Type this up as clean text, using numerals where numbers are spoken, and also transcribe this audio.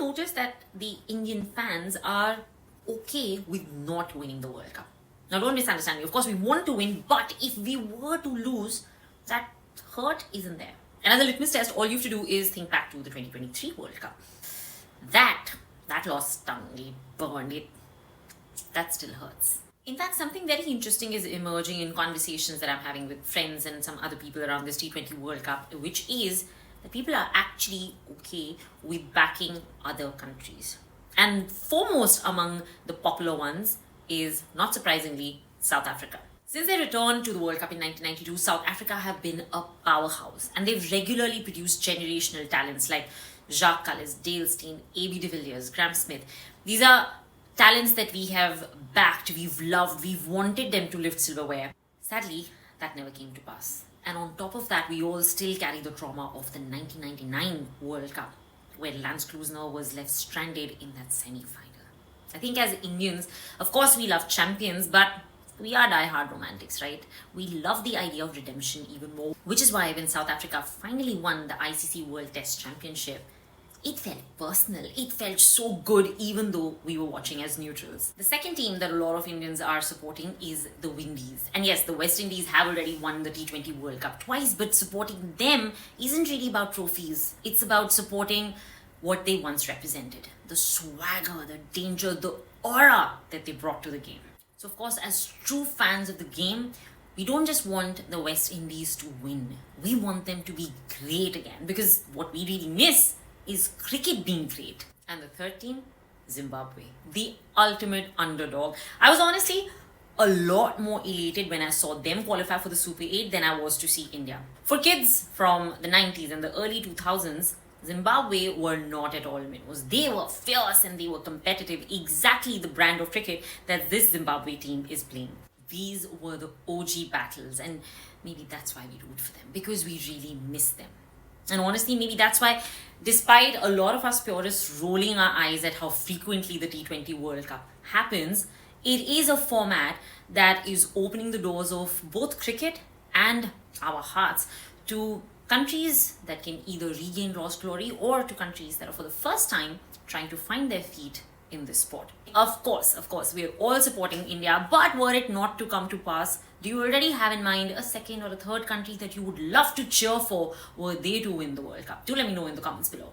noticed that the Indian fans are okay with not winning the World Cup. Now, don't misunderstand me. Of course, we want to win, but if we were to lose, that hurt isn't there. And as a litmus test, all you have to do is think back to the 2023 World Cup. That loss stung, it burned, that still hurts. In fact, something very interesting is emerging in conversations that I'm having with friends and some other people around this T20 World Cup, which is that people are actually okay with backing other countries. And foremost among the popular ones is, not surprisingly, South Africa. Since their return to the World Cup in 1992, South Africa have been a powerhouse, and they've regularly produced generational talents like Jacques Kallis, Dale Steyn, A.B. de Villiers, Graham Smith. These are talents that we have backed, we've loved, we've wanted them to lift silverware. Sadly, that never came to pass. And on top of that, we all still carry the trauma of the 1999 World Cup, where Lance Klusener was left stranded in that semi-final. I think as Indians, of course we love champions, but we are die-hard romantics, right? We love the idea of redemption even more, which is why when South Africa finally won the ICC World Test Championship, it felt personal. It felt so good, even though we were watching as neutrals. The second team that a lot of Indians are supporting is the Windies. And yes, the West Indies have already won the T20 World Cup twice, but supporting them isn't really about trophies. It's about supporting what they once represented. The swagger, the danger, the aura that they brought to the game. So of course, as true fans of the game, we don't just want the West Indies to win. We want them to be great again, because what we really miss is cricket being great. And the third team, Zimbabwe, the ultimate underdog. I was honestly a lot more elated when I saw them qualify for the Super 8 than I was to see India. For kids from the 90s and the early 2000s, Zimbabwe were not at all minnows. They were fierce and they were competitive, exactly the brand of cricket that this Zimbabwe team is playing. These were the OG battles, and maybe that's why we root for them, because we really miss them. And honestly, maybe that's why, despite a lot of us purists rolling our eyes at how frequently the T20 World Cup happens, it is a format that is opening the doors of both cricket and our hearts to countries that can either regain lost glory, or to countries that are for the first time trying to find their feet in this sport. Of course, we are all supporting India, but were it not to come to pass, do you already have in mind a second or a third country that you would love to cheer for were they to win the World Cup? Do let me know in the comments below.